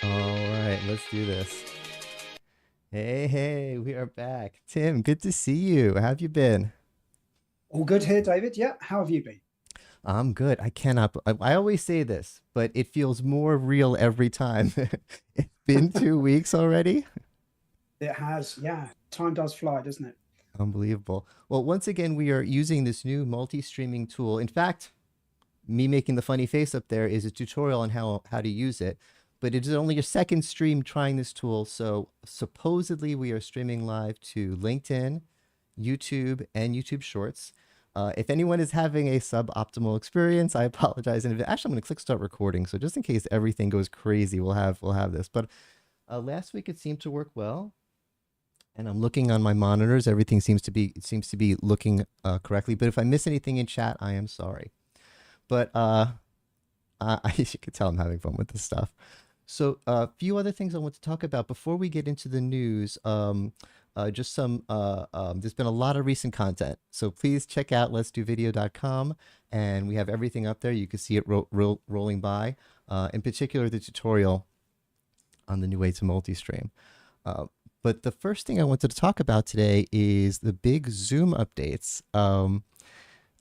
All right, let's do this. Hey, we are back. Tim, good to see you. How have you been? All good here, David. Yeah, how have you been? I'm good. I cannot. I always say this, but it feels more real every time. It's been 2 weeks already. It has, yeah. Time does fly, doesn't it? Unbelievable. Well, once again, we are using this new multi-streaming tool. In fact, me making the funny face up there is a tutorial on how to use it. But it is only a second stream trying this tool. So supposedly we are streaming live to LinkedIn, YouTube, and YouTube Shorts. If anyone is having a suboptimal experience, I apologize. And actually, I'm going to click start recording. So just in case everything goes crazy, we'll have this. But last week it seemed to work well, and I'm looking on my monitors. Everything seems to be looking correctly. But if I miss anything in chat, I am sorry. But you could tell I'm having fun with this stuff. So a few other things I want to talk about before we get into the news. Just some, there's been a lot of recent content. So please check out letsdovideo.com, and we have everything up there. You can see it rolling by, in particular, the tutorial on the new way to multi-stream. Uh, but the first thing I wanted to talk about today is the big Zoom updates. 1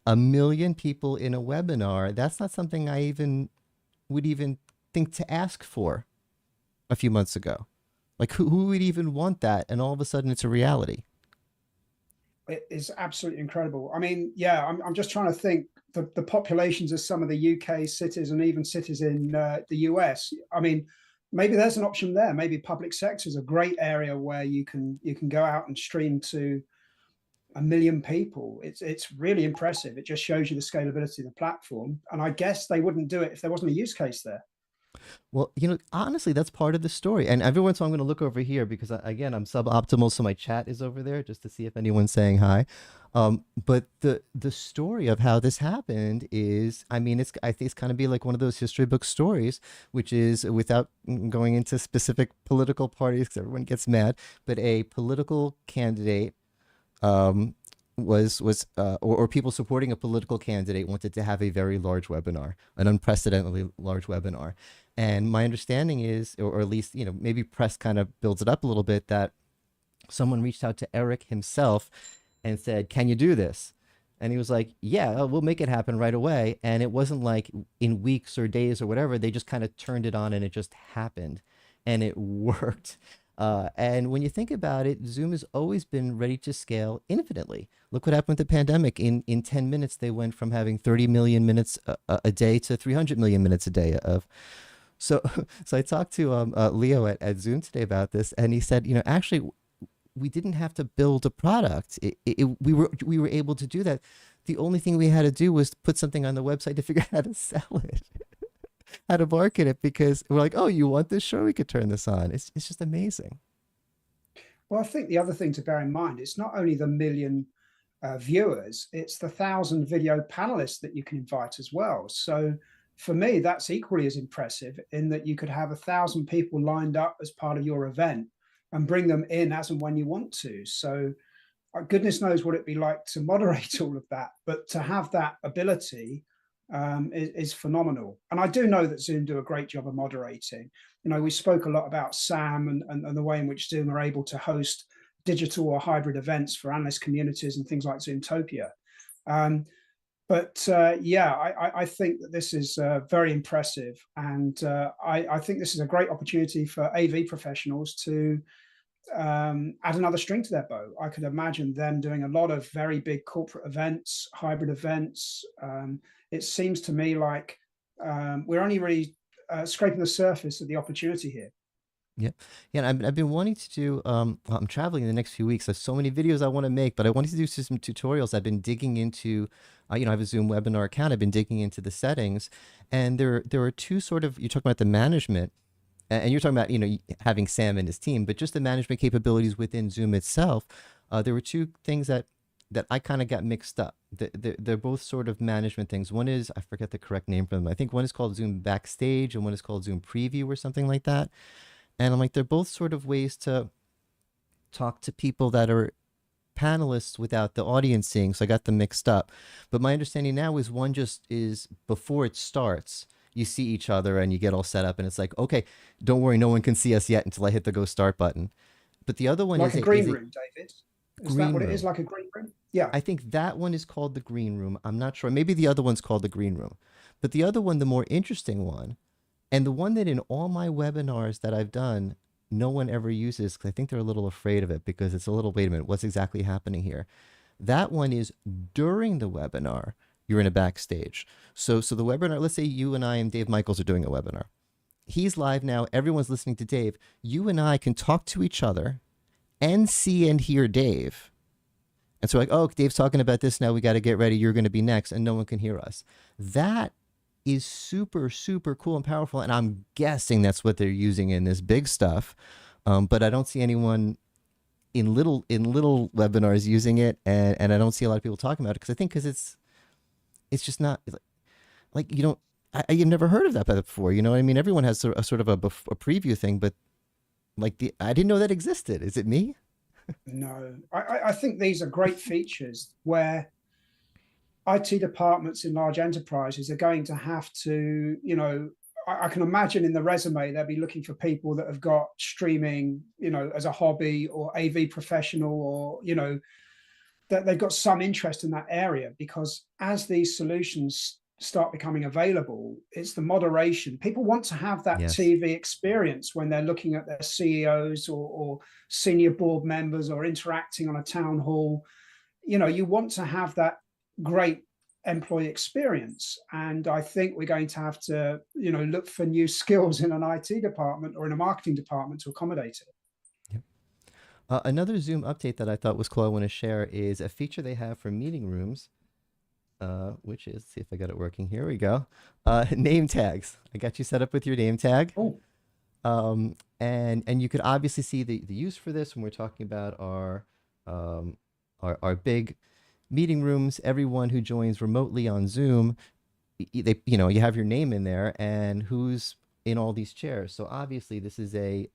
million people in a webinar. That's not something I even would even think to ask for a few months ago. Like who would even want that? And all of a sudden it's a reality. It is absolutely incredible. I mean, yeah, I'm just trying to think the populations of some of the UK cities and even cities in the US. I mean, maybe there's an option there. Maybe public sector is a great area where you can go out and stream to 1 million people. It's really impressive. It just shows you the scalability of the platform. And I guess they wouldn't do it if there wasn't a use case there. Well, honestly, that's part of the story. And every once in a while, I'm going to look over here because, again, I'm suboptimal, so my chat is over there just to see if anyone's saying hi. But the story of how this happened is, I mean, I think it's kind of be like one of those history book stories, which is without going into specific political parties because everyone gets mad, but a political candidate um, or people supporting a political candidate wanted to have a very large webinar, an unprecedentedly large webinar. And my understanding is, or at least, maybe press kind of builds it up a little bit, that someone reached out to Eric himself and said, "Can you do this?" And he was like, "Yeah, we'll make it happen right away." And it wasn't like in weeks or days or whatever. They just kind of turned it on and it just happened and it worked. And when you think about it, Zoom has always been ready to scale infinitely. Look what happened with the pandemic. In 10 minutes, they went from having 30 million minutes a day to 300 million minutes a day of. So, so I talked to Leo at Zoom today about this, and he said, actually, we didn't have to build a product. We were able to do that. The only thing we had to do was put something on the website to figure out how to sell it, how to market it, because we're like, oh, you want this? Sure, we could turn this on. It's just amazing. Well, I think the other thing to bear in mind, it's not only the million viewers, it's the 1,000 video panelists that you can invite as well. So for me, that's equally as impressive in that you could have 1,000 people lined up as part of your event and bring them in as and when you want to. So goodness knows what it'd be like to moderate all of that, but to have that ability is phenomenal. And I do know that Zoom do a great job of moderating. We spoke a lot about Sam and the way in which Zoom are able to host digital or hybrid events for analyst communities and things like Zoomtopia. Um, but yeah, I think that this is very impressive. And I think this is a great opportunity for AV professionals to add another string to their bow. I could imagine them doing a lot of very big corporate events, hybrid events. It seems to me like we're only really scraping the surface of the opportunity here. Yeah, yeah. And I've been wanting to do. Well, I'm traveling in the next few weeks. There's so many videos I want to make, but I wanted to do some tutorials. I've been digging into. I have a Zoom webinar account. I've been digging into the settings, and there are two sort of. You're talking about the management, and you're talking about having Sam and his team, but just the management capabilities within Zoom itself. There were two things that I kind of got mixed up. They're both sort of management things. One is, I forget the correct name for them. I think one is called Zoom Backstage and one is called Zoom Preview or something like that. And I'm like, they're both sort of ways to talk to people that are panelists without the audience seeing. So I got them mixed up. But my understanding now is one just is before it starts. you see each other and you get all set up, and it's like, okay, don't worry, no one can see us yet until I hit the go start button. But the other one Like is a a green room, David. Is that green what it is? room. Like a green room? Yeah. I think that one is called the green room. I'm not sure. Maybe the other one's called the green room. But the other one, the more interesting one, and the one that in all my webinars that I've done, no one ever uses because I think they're a little afraid of it because it's a little, wait a minute, what's exactly happening here? That one is during the webinar, you're in a backstage. So the webinar, let's say you and I and Dave Michaels are doing a webinar. He's live now. Everyone's listening to Dave. You and I can talk to each other and see and hear Dave. And so like, oh, Dave's talking about this now. We got to get ready. You're going to be next. And no one can hear us. That is super, super cool and powerful. And I'm guessing that's what they're using in this big stuff. But I don't see anyone in little webinars using it. And I don't see a lot of people talking about it because it's just not like you don't, you've never heard of that before. You know what I mean? Everyone has a sort of a preview thing, but like I didn't know that existed. Is it me? No, I think these are great features where IT departments in large enterprises are going to have to, I can imagine in the resume, they'll be looking for people that have got streaming, as a hobby or AV professional, or, that they've got some interest in that area, because as these solutions start becoming available, it's the moderation. People want to have that Yes. TV experience when they're looking at their CEOs or senior board members or interacting on a town hall. You want to have that great employee experience. And I think we're going to have to, look for new skills in an IT department or in a marketing department to accommodate it. Yep. Another Zoom update that I thought was cool I want to share is a feature they have for meeting rooms, which is, see if I got it working. Here we go. Name tags. I got you set up with your name tag. Oh, And you could obviously see the use for this when we're talking about our big meeting rooms. Everyone who joins remotely on Zoom, they you have your name in there and who's in all these chairs. So obviously this is a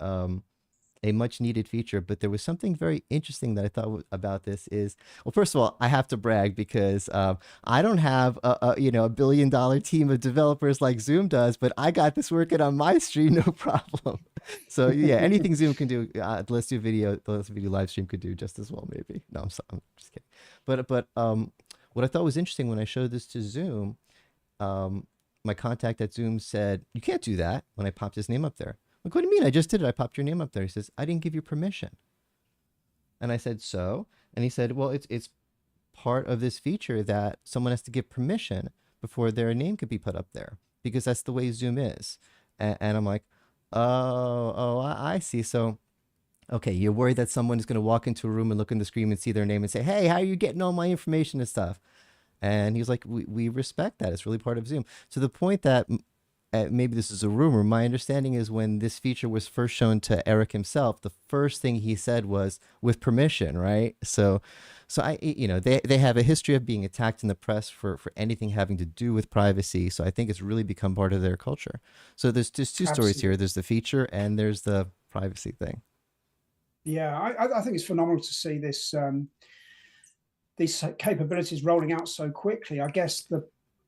much needed feature. But there was something very interesting that I thought about this is, well, first of all, I have to brag because I don't have a $1 billion team of developers like Zoom does, but I got this working on my stream no problem. So yeah, anything Zoom can do, let's do video, let's video live stream could do just as well, maybe. No, I'm just kidding. But what I thought was interesting when I showed this to Zoom, my contact at Zoom said, you can't do that when I popped his name up there. Like, what do you mean? I just did it. I popped your name up there. He says, I didn't give you permission. And I said, so? And he said, well, it's part of this feature that someone has to give permission before their name could be put up there because that's the way Zoom is. And I'm like, I see. So, okay, you're worried that someone is going to walk into a room and look in the screen and see their name and say, hey, how are you getting all my information and stuff? And he's like, we respect that. It's really part of Zoom. To the point that maybe this is a rumor. My understanding is when this feature was first shown to Eric himself, the first thing he said was with permission, right? So they have a history of being attacked in the press for anything having to do with privacy. So I think it's really become part of their culture. So there's just two stories here. absolutely. There's the feature and there's the privacy thing. Yeah, I think it's phenomenal to see these capabilities rolling out so quickly. I guess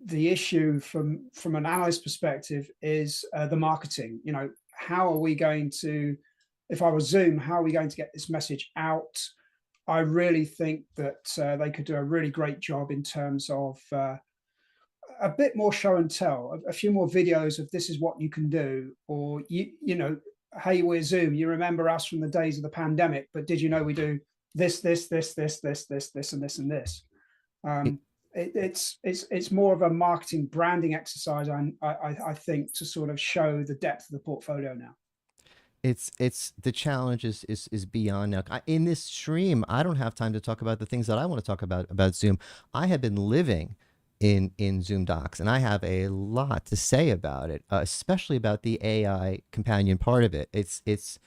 the issue from an analyst perspective is the marketing. How are we going to, if I was Zoom, how are we going to get this message out? I really think that they could do a really great job in terms of a bit more show and tell, a few more videos of this is what you can do, or hey, we're Zoom. You remember us from the days of the pandemic, but did you know we do this, and this, and this? It, Um, it's more of a marketing branding exercise, I think, to sort of show the depth of the portfolio now. it's the challenge is beyond now. In this stream, I don't have time to talk about the things that I want to talk about Zoom. I have been living in Zoom Docs, and I have a lot to say about it, especially about the AI companion part of it. It's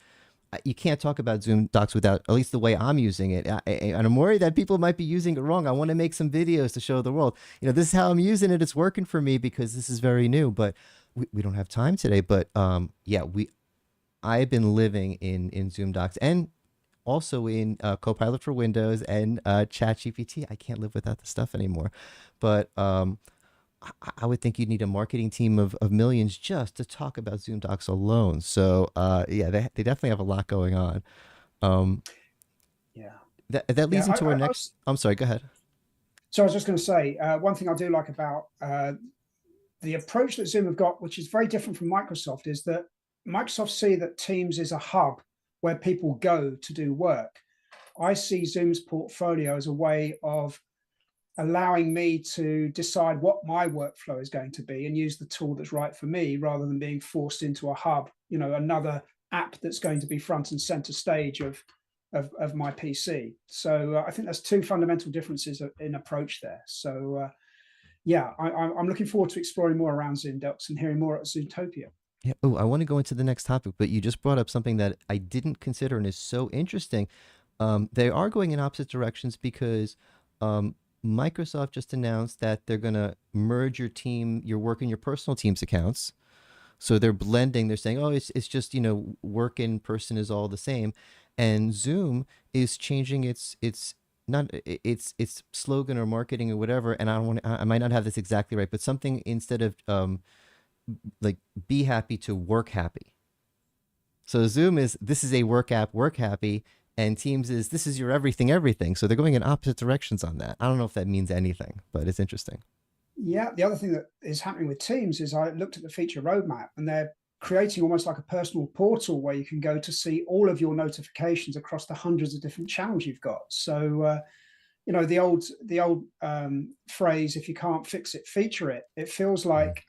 you can't talk about Zoom Docs without, at least the way I'm using it. And I'm worried that people might be using it wrong. I want to make some videos to show the world. This is how I'm using it. It's working for me because this is very new. But we don't have time today. But yeah, I've been living in Zoom Docs and also in Copilot for Windows and ChatGPT. I can't live without the stuff anymore. But I would think you'd need a marketing team of millions just to talk about Zoom Docs alone. So yeah, they definitely have a lot going on. Um, Yeah. that Yeah. leads into our I next. I'm sorry. Go ahead. so I was just going to say, one thing I do like about the approach that Zoom have got, which is very different from Microsoft, is that Microsoft see that Teams is a hub where people go to do work. I see Zoom's portfolio as a way of allowing me to decide what my workflow is going to be and use the tool that's right for me rather than being forced into a hub, another app that's going to be front and center stage of my PC. So I think there's two fundamental differences in approach there. So yeah, I'm looking forward to exploring more around Zoom Docs and hearing more at Zoomtopia. Yeah. Oh, I want to go into the next topic, but you just brought up something that I didn't consider and is so interesting. They are going in opposite directions because um, Microsoft just announced that they're going to merge your work and your personal Teams accounts. So they're blending. They're saying, oh, it's just work in person is all the same, and Zoom is changing its not its slogan or marketing or whatever. And I don't want I might not have this exactly right, but something instead of like be happy to work happy. So Zoom is this is a work app, work happy, and Teams is this is your everything, everything. So they're going in opposite directions on that. I don't know if that means anything, but it's interesting. Yeah, the other thing that is happening with Teams is I looked at the feature roadmap and they're creating almost like a personal portal where you can go to see all of your notifications across the hundreds of different channels you've got. So the old phrase, if you can't fix it, feature it. It feels Mm. like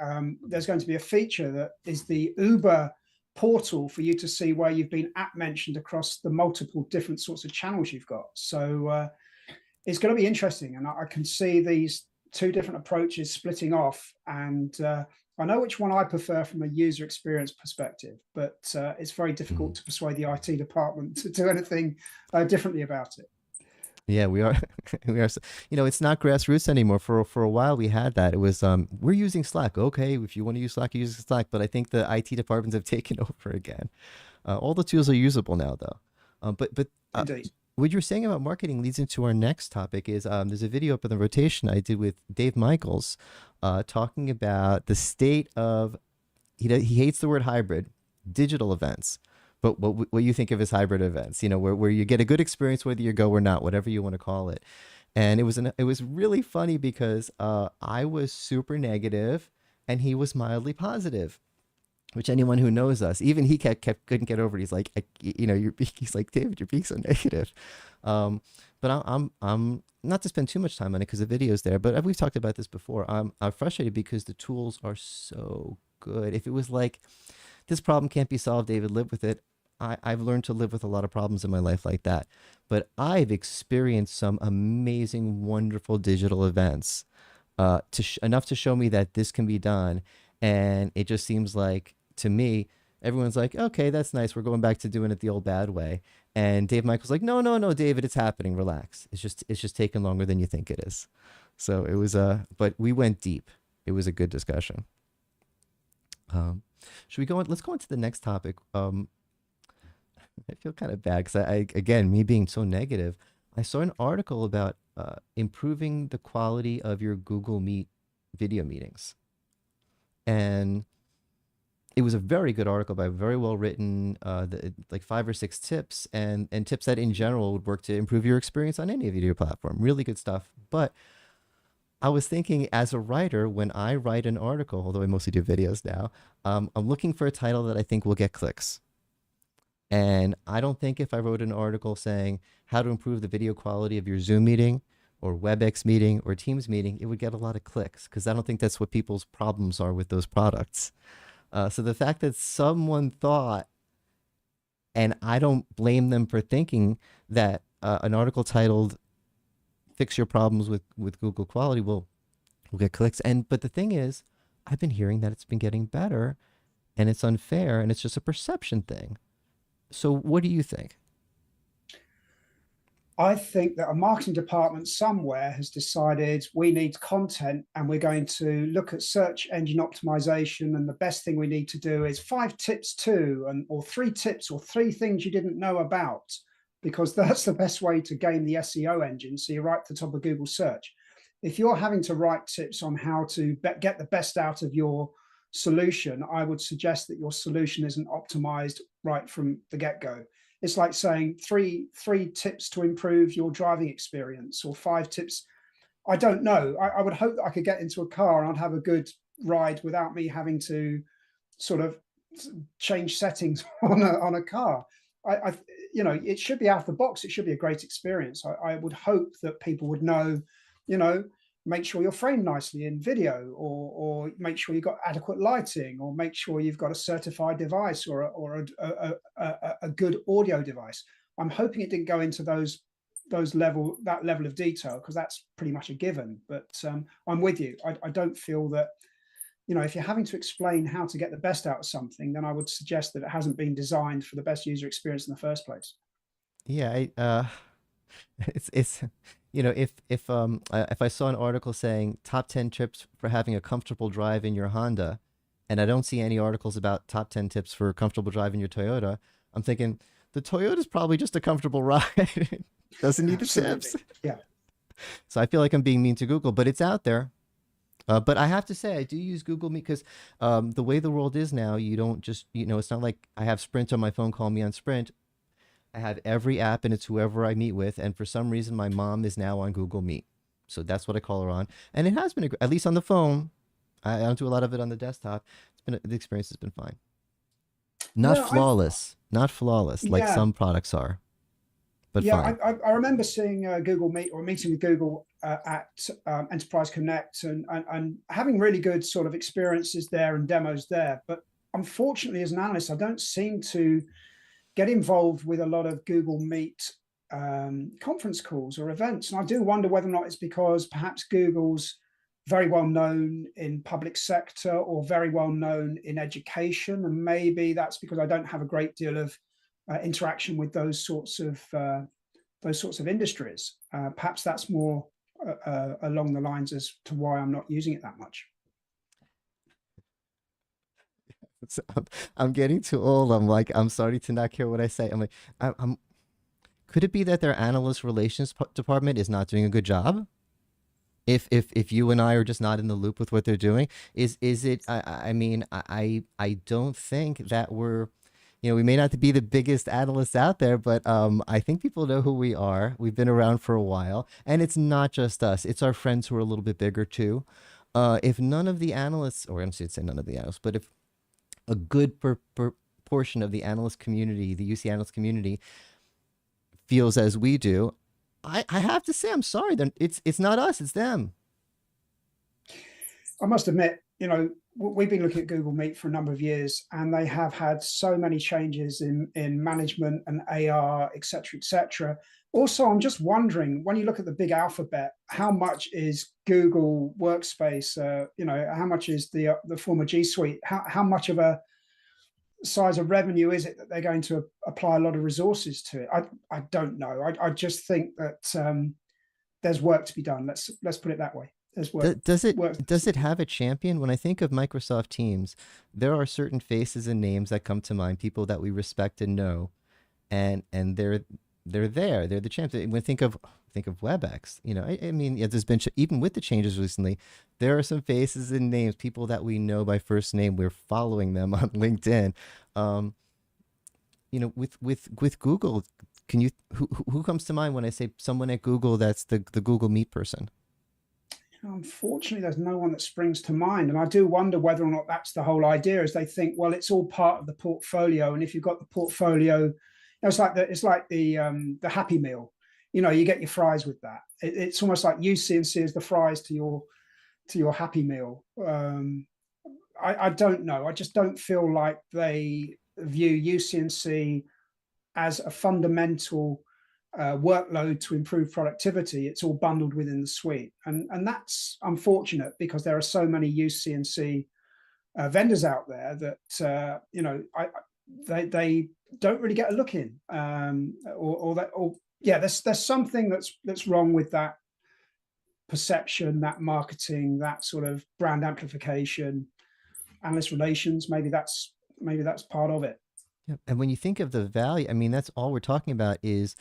there's going to be a feature that is the Uber portal for you to see where you've been at mentioned across the multiple different sorts of channels you've got. So it's going to be interesting, and I can see these two different approaches splitting off. And I know which one I prefer from a user experience perspective, but it's very difficult Mm. to persuade the IT department to do anything differently about it. Yeah, we are. We are. It's not grassroots anymore. For a while, we had that. It was we're using Slack. Okay, if you want to use Slack, use Slack. But I think the IT departments have taken over again. All the tools are usable now, though. But Indeed. what you're saying about marketing leads into our next topic. Is there's a video up in the rotation I did with Dave Michaels, talking about the state of he hates the word hybrid digital events. But what you think of as hybrid events, where you get a good experience whether you go or not, whatever you want to call it. And it was really funny because I was super negative and he was mildly positive, which anyone who knows us, even he couldn't get over it. He's like, he's like, David, you're being so negative. But I'm not to spend too much time on it because the video's there. But we've talked about this before. I'm frustrated because the tools are so good. If it was like this problem can't be solved, David, live with it. I've learned to live with a lot of problems in my life like that. But I've experienced some amazing, wonderful digital events enough to show me that this can be done. And it just seems like, to me, everyone's like, okay, that's nice. We're going back to doing it the old bad way. And Dave Michael's like, no, no, no, David, it's happening. Relax. It's just taking longer than you think it is. So it was but we went deep. It was a good discussion. Um, should we go on? Let's go on to the next topic. I feel kind of bad because again, me being so negative, I saw an article about improving the quality of your Google Meet video meetings. And it was a very good article by very well written, like 5 or 6 tips and tips that in general would work to improve your experience on any video platform. Really good stuff. But I was thinking as a writer, when I write an article, although I mostly do videos now, I'm looking for a title that I think will get clicks. And I don't think if I wrote an article saying how to improve the video quality of your Zoom meeting or WebEx meeting or Teams meeting, it would get a lot of clicks because I don't think that's what people's problems are with those products. So the fact that someone thought, and I don't blame them for thinking that an article titled "Fix Your Problems with Google Quality" will get clicks. But the thing is, I've been hearing that it's been getting better, and it's unfair, and it's just a perception thing. So what do you think? I think that a marketing department somewhere has decided we need content and we're going to look at search engine optimization. And the best thing we need to do is 5 tips or 3 tips or 3 things you didn't know about, because that's the best way to game the SEO engine. So you're right at the top of Google search. if you're having to write tips on how to get the best out of your solution, I would suggest that your solution isn't optimized right from the get-go. It's like saying three tips to improve your driving experience, or 5 tips. I don't know. I would hope that I could get into a car and I'd have a good ride without me having to sort of change settings on a car. I it should be out of the box. It should be a great experience. I would hope that people would know, you know, make sure you're framed nicely in video, or make sure you've got adequate lighting, or make sure you've got a certified device, or a good audio device. I'm hoping it didn't go into that level of detail, because that's pretty much a given. But I'm with you. I don't feel that, if you're having to explain how to get the best out of something, then I would suggest that it hasn't been designed for the best user experience in the first place. Yeah, it's if I saw an article saying top 10 tips for having a comfortable drive in your Honda, and I don't see any articles about top 10 tips for a comfortable drive in your Toyota, I'm thinking the Toyota's probably just a comfortable ride. Doesn't need the Absolutely. tips. Yeah. So I feel like I'm being mean to Google, but it's out there. But I have to say, I do use Google Meet because the way the world is now, you don't just, it's not like I have Sprint on my phone, call me on Sprint. I have every app and it's whoever I meet with. And for some reason, my mom is now on Google Meet. So that's what I call her on. And it has been, at least on the phone. I don't do a lot of it on the desktop. The experience has been fine. Not Yeah, flawless, not flawless like yeah, some products are, but yeah. fine. I remember seeing Google Meet, or meeting with Google at Enterprise Connect, and having really good sort of experiences there and demos there. But unfortunately, as an analyst, I don't seem to get involved with a lot of Google Meet conference calls or events. And I do wonder whether or not it's because perhaps Google's very well known in public sector, or very well known in education, and maybe that's because I don't have a great deal of interaction with those sorts of industries. Perhaps that's more along the lines as to why I'm not using it that much. So I'm getting too old. I'm like, I'm starting to not care what I say. I'm like, I'm could it be that their analyst relations department is not doing a good job? If you and I are just not in the loop with what they're doing, is it? I mean, I don't think that we're, we may not be the biggest analysts out there, but I think people know who we are. We've been around for a while, and it's not just us. It's our friends who are a little bit bigger too. If none of the analysts, or I should say none of the analysts, but if a good portion of the analyst community, the UC analyst community, feels as we do, I have to say, I'm sorry. Then it's not us, it's them. I must admit, we've been looking at Google Meet for a number of years, and they have had so many changes in management and AR, et cetera, et cetera. Also, I'm just wondering, when you look at the big alphabet, how much is Google Workspace? How much is the former G Suite? How much of a size of revenue is it that they're going to apply a lot of resources to it? I don't know. I just think that there's work to be done. Let's put it that way. There's Does it work. does it have a champion? When I think of Microsoft Teams, there are certain faces and names that come to mind, people that we respect and know, and they're there. They're the champions. When think of WebEx, I mean, yeah, there's been even with the changes recently, there are some faces and names, people that we know by first name. We're following them on LinkedIn. Um, with Google, can you who comes to mind when I say someone at Google that's the Google Meet person? Unfortunately, there's no one that springs to mind, and I do wonder whether or not that's the whole idea. Is they think, well, it's all part of the portfolio, and if you've got the portfolio, it's like the Happy Meal. You get your fries with that. It's almost like UC&C is the fries to your Happy Meal. I don't know. I just don't feel like they view UC&C as a fundamental workload to improve productivity. It's all bundled within the suite, and that's unfortunate, because there are so many UC&C vendors out there that they don't really get a look in, or yeah, there's something that's wrong with that perception, that marketing, that sort of brand amplification, analyst relations. Maybe that's part of it. Yeah. And when you think of the value, I mean, that's all we're talking about is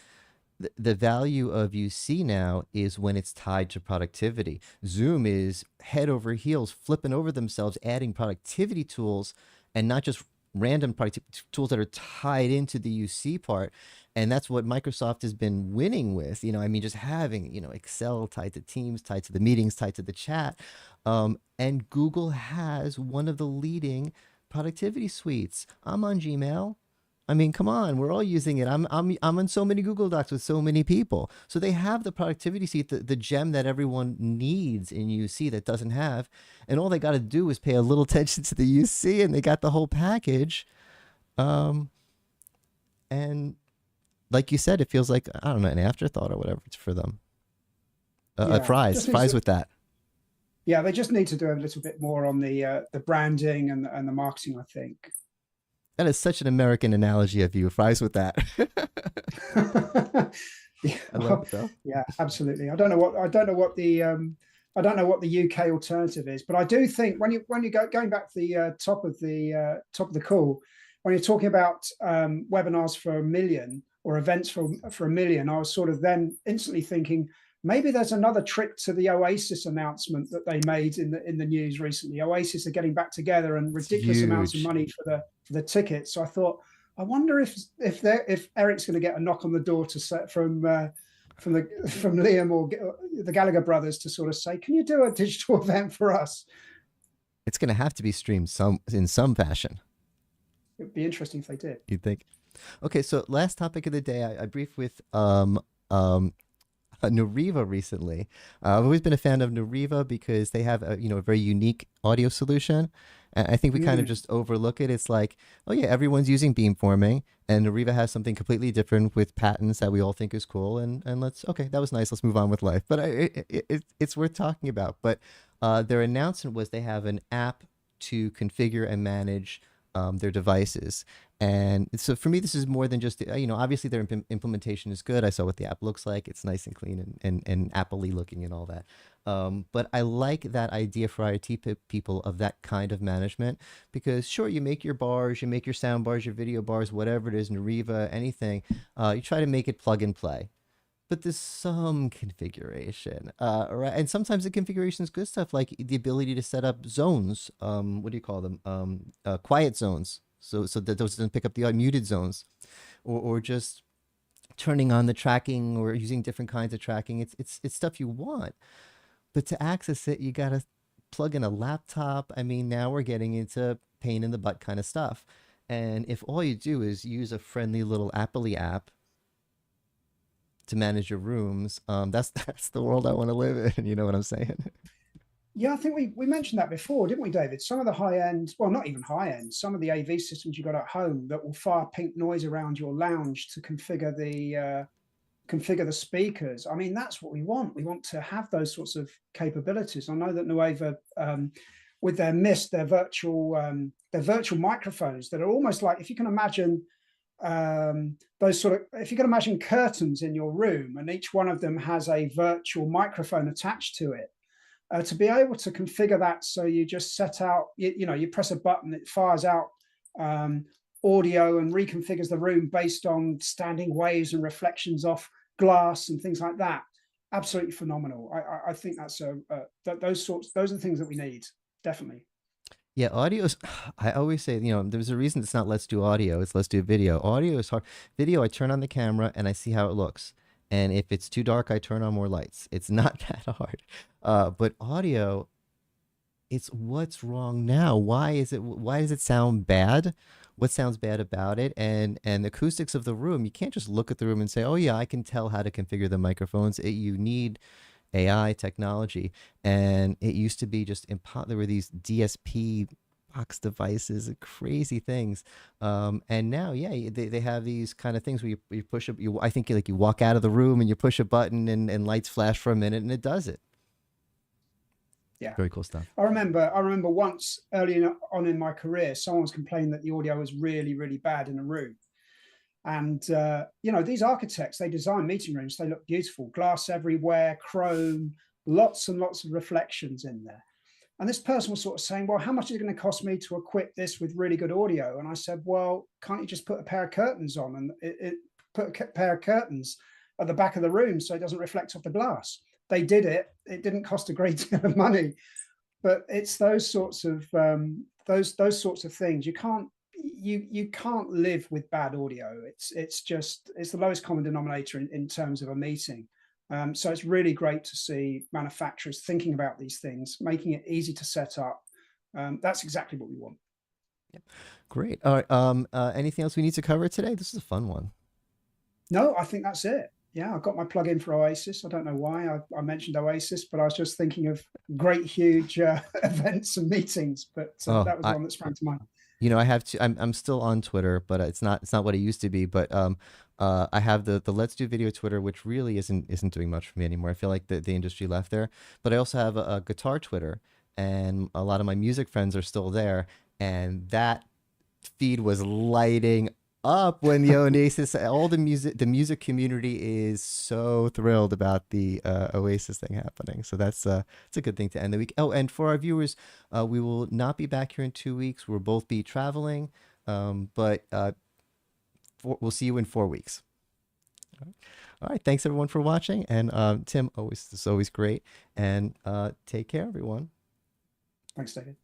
the value of UC now is when it's tied to productivity. Zoom is head over heels, flipping over themselves, adding productivity tools, and not just random productivity tools that are tied into the UC part. And that's what Microsoft has been winning with. I mean, just having, Excel tied to Teams, tied to the meetings, tied to the chat. And Google has one of the leading productivity suites. I'm on Gmail. I mean, come on, we're all using it. I'm in so many Google Docs with so many people. So they have the productivity suite, the gem that everyone needs in UC that doesn't have, and all they got to do is pay a little attention to the UC, and they got the whole package. Um, and like you said, it feels like, I don't know, an afterthought or whatever it's for them. Yeah, Fries, just needs fries to, with that. yeah, they just need to do a little bit more on the branding and the marketing, I think. That is such an American analogy of you. Fries with that. Yeah, I love well, it though. yeah, absolutely. I don't know what the UK alternative is, but I do think when you going back to the top of the call, when you're talking about webinars for a million or events for a million, I was sort of then instantly thinking maybe there's another trick to the Oasis announcement that they made in the news recently. Oasis are getting back together and It's ridiculous amounts of huge. money for the tickets. So I thought, I wonder if Eric's going to get a knock on the door to set from Liam or the Gallagher brothers to sort of say, can you do a digital event for us? It's going to have to be streamed in some fashion. It'd be interesting if they did. You'd think. Okay, so last topic of the day, I briefed with um, Nureva recently. I've always been a fan of Nureva because they have a very unique audio solution. And I think we kind of Mm. just overlook it. It's like, oh yeah, everyone's using beamforming, and Nureva has something completely different with patents that we all think is cool. And let's okay, that was nice. Let's move on with life. But it's worth talking about. But their announcement was they have an app to configure and manage their devices. And so for me, this is more than just, obviously their implementation is good. I saw what the app looks like. It's nice and clean and Apple-y looking and all that. But I like that idea for IT people of that kind of management because sure, you make your bars, you make your sound bars, your video bars, whatever it is, Nariva, anything. You try to make it plug and play. But there's some configuration, right? And sometimes the configuration is good stuff, like the ability to set up zones. What do you call them? Quiet zones, so that those doesn't pick up the muted zones, or just turning on the tracking or using different kinds of tracking. It's stuff you want, but to access it, you gotta plug in a laptop. I mean, now we're getting into pain in the butt kind of stuff. And if all you do is use a friendly little Apple app to manage your rooms, that's the world I want to live in. You know what I'm saying? Yeah, I think we mentioned that before, didn't we, David? Some of the high end, well, not even high end, some of the AV systems you got at home that will fire pink noise around your lounge to configure the speakers. I mean, that's what we want. We want to have those sorts of capabilities. I know that Nueva, with their Mist, their virtual microphones that are almost like, if you can imagine those sort of, if you can imagine curtains in your room, and each one of them has a virtual microphone attached to it. To be able to configure that, so you just set out, you press a button, it fires out audio and reconfigures the room based on standing waves and reflections off glass and things like that. Absolutely phenomenal. I think those are the things that we need, definitely. Yeah, audio's. I always say, there's a reason it's not let's do audio. It's let's do video. Audio is hard. Video, I turn on the camera and I see how it looks. And if it's too dark, I turn on more lights. It's not that hard. But audio, it's what's wrong now. Why does it sound bad? What sounds bad about it? And the acoustics of the room, you can't just look at the room and say, oh yeah, I can tell how to configure the microphones. You need AI technology. And it used to be just there were these DSP box devices, crazy things. And now, yeah, they have these kind of things where you push up, I think like you walk out of the room and you push a button and lights flash for a minute and it does it. Yeah. Very cool stuff. I remember once early on in my career, someone was complaining that the audio was really, really bad in a room. And these architects, they design meeting rooms, they look beautiful, glass everywhere, chrome, lots and lots of reflections in there. And this person was sort of saying, well, how much is it going to cost me to equip this with really good audio? And I said, well, can't you just put a pair of curtains on and put a pair of curtains at the back of the room so it doesn't reflect off the glass. They did it. It didn't cost a great deal of money, but it's those sorts of those sorts of things. You can't live with bad audio. It's the lowest common denominator in terms of a meeting. So it's really great to see manufacturers thinking about these things, making it easy to set up. That's exactly what we want. Great. All right. Anything else we need to cover today? This is a fun one. No, I think that's it. Yeah, I've got my plug in for Oasis. I don't know why I mentioned Oasis, but I was just thinking of great, huge events and meetings. But Oh, that was one that sprang to mind. I have to. I'm still on Twitter, but it's not what it used to be. But I have the Let's Do Video Twitter, which really isn't doing much for me anymore. I feel like the industry left there. But I also have a guitar Twitter, and a lot of my music friends are still there, and that feed was lighting up when the Oasis, all the music community is so thrilled about the Oasis thing happening. So it's a good thing to end the week. Oh, and for our viewers, we will not be back here in 2 weeks. We'll both be traveling, but we'll see you in 4 weeks. All right, thanks everyone for watching, and Tim, this is always great, and take care, everyone. Thanks, David.